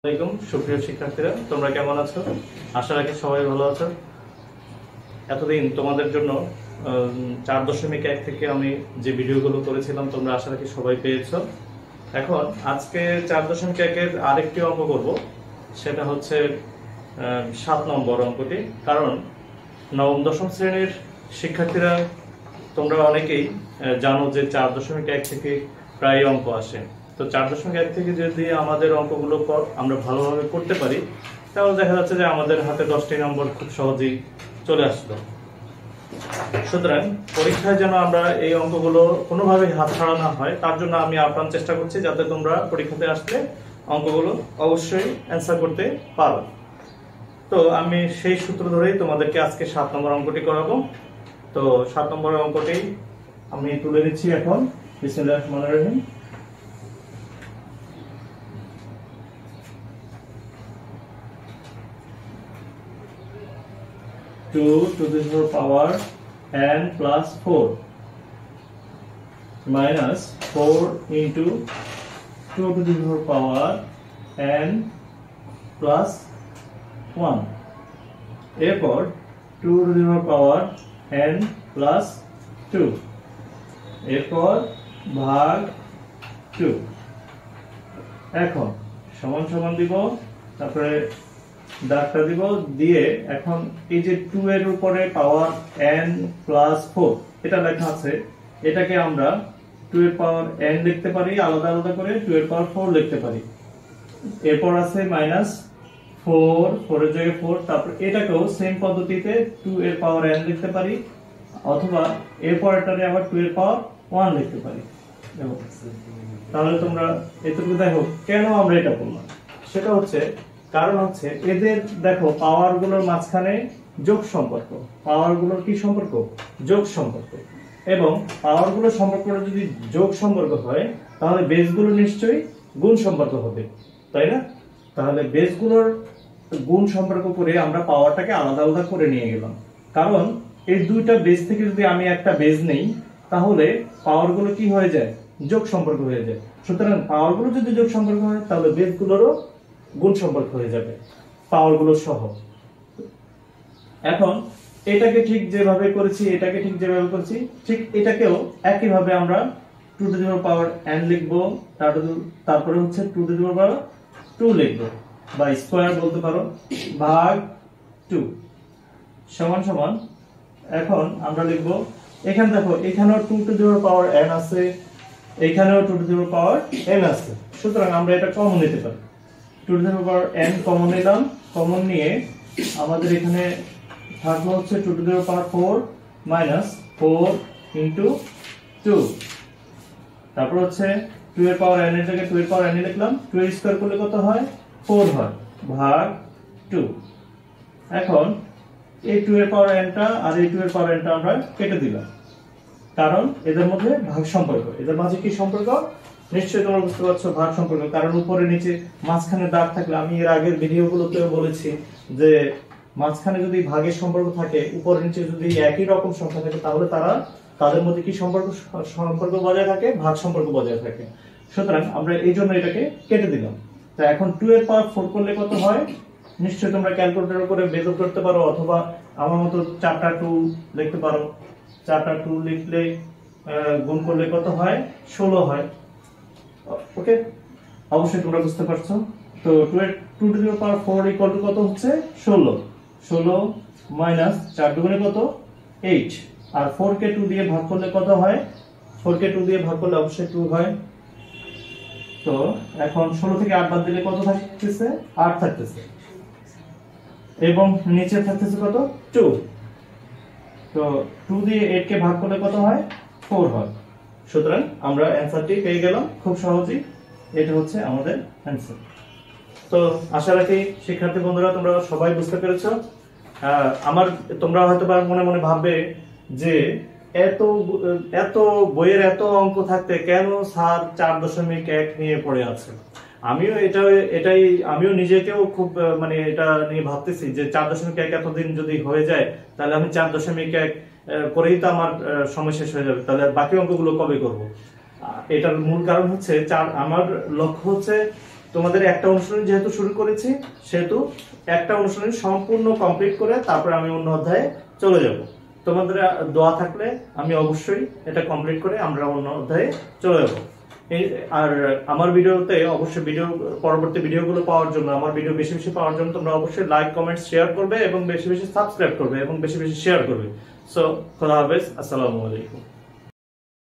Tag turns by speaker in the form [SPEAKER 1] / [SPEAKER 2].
[SPEAKER 1] আসসালামাইকুম সুপ্রিয় শিক্ষার্থীরা, তোমরা কেমন আছো? আশা রাখি সবাই ভালো আছো। এতদিন তোমাদের জন্য ৪.১ থেকে আমি যে ভিডিওগুলো করেছিলাম তোমরা আশা রাখি সবাই পেয়েছো। এখন আজকে ৪.১-এর আরেকটি অঙ্ক করব, সেটা হচ্ছে ৭ নম্বর অঙ্কটি। কারণ নবম দশম শ্রেণীর শিক্ষার্থীরা তোমরা অনেকেই জানো যে ৪.১ থেকে প্রায় অঙ্ক আসে। তো ৪.১ থেকে যদি আমাদের অঙ্কগুলো আমরা ভালোভাবে করতে পারি, তাহলে দেখা যাচ্ছে যে আমাদের হাতে 10টি নম্বর খুব সহজেই চলে আসলো। সুতরাং পরীক্ষায় যেন আমরা এই অঙ্কগুলো কোনোভাবেই হাতছাড়া না হয়, তার জন্য আমি আপ্রাণ চেষ্টা করছি যাতে তোমরা পরীক্ষাতে আসলে অঙ্কগুলো অবশ্যই অ্যান্সার করতে পারো। তো আমি সেই সূত্র ধরেই তোমাদেরকে আজকে 7 নম্বর অঙ্কটি করাবো। তো 7 নম্বর অঙ্কটি আমি তুলে নিচ্ছি এখন। বিসমিল্লাহির রহমানির রহিম। Two to the power n plus 4 minus 4 into 2 to the power n plus 1 এরপর 2 to the power n plus 2 এরপর ভাগ 2। এখন সমান সমান দিব, তারপরে দাগটা দিব, দিয়ে এখন এই যে 2 এর উপরে পাওয়ার n প্লাস 4 এটা লেখা আছে, এটাকে আমরা 2 এর পাওয়ার n লিখতে পারি, আলাদা আলাদা করে 2 এর পাওয়ার 4 লিখতে পারি। এরপর আছে মাইনাস 4, 4 এর জায়গায় 4, তারপর এটাকেও সেম পদ্ধতিতে 2 এর পাওয়ার n লিখতে পারি, অথবা এরপর এটারে আবার 2 এর পাওয়ার 1 লিখতে পারি। তাহলে তোমরা এতটুকু দেখো কেন আমরা এটা করলাম। সেটা হচ্ছে কারণ হচ্ছে এদের দেখো পাওয়ার গুলোর মাঝখানে যোগ সম্পর্ক। পাওয়ার গুলোর কি সম্পর্ক? যোগ সম্পর্ক। এবং পাওয়ার গুলোর সম্পর্কটা যদি যোগ সম্পর্ক হয়, তাহলে বেস গুলো নিশ্চয়ই গুণ সম্পর্ক হবে, তাই না? তাহলে বেস গুলোর গুণ সম্পর্ক করে আমরা পাওয়ারটাকে আলাদা আলাদা করে নিয়ে গেলাম। কারণ এই দুইটা বেস থেকে যদি আমি একটা বেস নেই, তাহলে পাওয়ার গুলো কি হয়ে যায়? যোগ সম্পর্ক হয়ে যায়। সুতরাং পাওয়ার গুলো যদি যোগ সম্পর্ক হয়, তাহলে বেস গুলোরও গুণ সম্পর্ক হয়ে যাবে পাওয়ার গুলো সহ। এখন এটাকে ঠিক যেভাবে করেছি, এটাকে ঠিক যেভাবে করেছি, ঠিক এটাকেও একই ভাবে আমরা 2 টু দি পাওয়ার n লিখবো, তারপরে হচ্ছে 2 টু দি পাওয়ার 2 লিখবো, বা স্কয়ার বলতে পারো, ভাগ 2 সমান সমান। এখন আমরা লিখবো, এখানে দেখো এখানেও 2 টু দি পাওয়ার n আছে, এখানেও 2 টু দি পাওয়ার n আছে। সুতরাং আমরা এটা কমন নিতে পারি। 2 to the power n common নিলাম, কমন নিয়ে আমাদের এখানে থাকলো হচ্ছে 2 to the power 4 minus 4 into 2, তারপর হচ্ছে 2 এর পাওয়ার n এর জায়গায় 2 এর পাওয়ার n লিখলাম, 2 এর স্কয়ার করলে কত হয়? 4 হয়, ভাগ 2। এখন এই 2 এর পাওয়ার n টা আর এই 2 এর পাওয়ার n টা আমরা কেটে দিলাম, কারণ এদের মধ্যে ভাগ সম্পর্ক। এদের মাঝে কি সম্পর্ক? নিশ্চয়ই তোমরা বুঝতে পারছো, ভাগ সম্পর্ক। কারণ উপরে নিচে মাঝখানে দাগ থাকলে, আমি এর আগের ভিডিওগুলোতেও বলেছি যে মাঝখানে যদি ভাগের সম্পর্ক থাকে, উপরে নিচে যদি একই রকম সংখ্যা থাকে, তাহলে তাদের মধ্যে কি সম্পর্ক বজায় থাকে? ভাগ সম্পর্ক বজায় থাকে। সুতরাং আমরা এই জন্য এটাকে কেটে দিলাম। তো এখন 2 এর পাওয়ার 4 করলে কত হয়? নিশ্চয়ই তোমরা ক্যালকুলেটর করে বের করতে পারো, অথবা আমার মতো 4টা 2 লিখতে পারো। 4টা 2 লিখলে গুণ করলে কত হয়? 16 হয়। ওকে, অবশ্যই তোমরা বুঝতে পারছো। তো 2 to the power 4 equal to কত হচ্ছে? 16 মাইনাস 4 দুগুণে কত? 8। আর 4 কে 2 দিয়ে ভাগ করলে কত হয়? 4 কে 2 দিয়ে ভাগ করলে অবশ্যই 2 হয়। তো এখন 16 থেকে 8 বাদ দিলে কত থাকতেছে? 8 থাকতেছে, এবং নিচে থাকতেছে কত? 2। তো 2 দিয়ে 8 কে ভাগ করলে কত হয়? 4 হয়। সুতরাং আমরা অ্যানসারটি পেয়ে গেলাম খুব সহজেই। এটা হচ্ছে আমাদের অ্যানসার। তো আশা রাখি শিক্ষার্থী বন্ধুরা তোমরা সবাই বুঝতে পেরেছো। তোমরা হয়তো মনে মনে ভাববে যে এত বইয়ের এত অঙ্ক থাকতে কেন স্যার 4.1 নিয়ে পড়ে আছে। আমিও নিজেকেও খুব এটা নিয়ে ভাবতেছি যে 4.1 এতদিন যদি হয়ে যায়, তাহলে আমি 4.1 করেই তো আমার সময় শেষ হয়ে যাবে, তাহলে বাকি অঙ্কগুলো কবে করব? এটার মূল কারণ হচ্ছে আমার লক্ষ্য হচ্ছে তোমাদের একটা অনুশীলন যেহেতু শুরু করেছি সেহেতু একটা অনুশীলন সম্পূর্ণ কমপ্লিট করে তারপর আমি অন্য অধ্যায়ে চলে যাব। তোমাদের দোয়া থাকলে আমি অবশ্যই এটা কমপ্লিট করে আমরা অন্য অধ্যায়ে চলে যাব। আর আমার ভিডিওতে অবশ্যই পরবর্তী ভিডিওগুলো পাওয়ার জন্য, আমার ভিডিও বেশি বেশি পাওয়ার জন্য তোমরা অবশ্যই লাইক, কমেন্ট, শেয়ার করবে এবং বেশি বেশি সাবস্ক্রাইব করবে এবং বেশি বেশি শেয়ার করবে। সো খোদা হাফেজ, আসসালামু আলাইকুম।